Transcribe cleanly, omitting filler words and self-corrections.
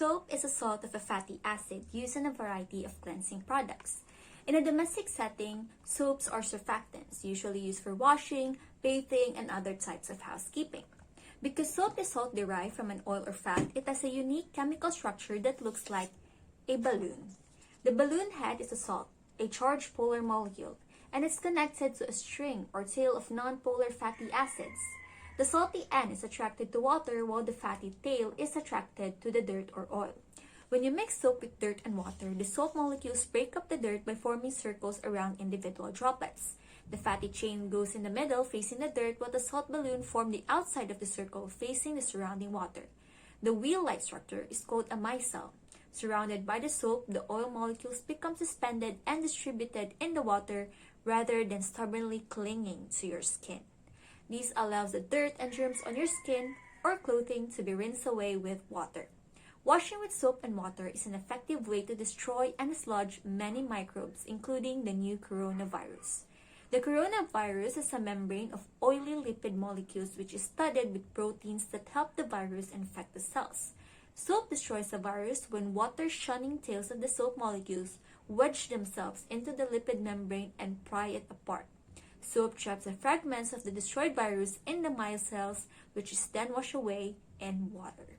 Soap is a salt of a fatty acid used in a variety of cleansing products. In a domestic setting, soaps are surfactants, usually used for washing, bathing, and other types of housekeeping. Because soap is salt derived from an oil or fat, it has a unique chemical structure that looks like a balloon. The balloon head is a salt, a charged polar molecule, and it's connected to a string or tail of nonpolar fatty acids. The salty end is attracted to water while the fatty tail is attracted to the dirt or oil. When you mix soap with dirt and water, the soap molecules break up the dirt by forming circles around individual droplets. The fatty chain goes in the middle facing the dirt while the salt balloon forms the outside of the circle facing the surrounding water. The wheel-like structure is called a micelle. Surrounded by the soap, the oil molecules become suspended and distributed in the water rather than stubbornly clinging to your skin. This allows the dirt and germs on your skin or clothing to be rinsed away with water. Washing with soap and water is an effective way to destroy and dislodge many microbes, including the new coronavirus. The coronavirus is a membrane of oily lipid molecules which is studded with proteins that help the virus infect the cells. Soap destroys the virus when water-shunning tails of the soap molecules wedge themselves into the lipid membrane and pry it apart. Soap traps the fragments of the destroyed virus in the micelles, which is then washed away in water.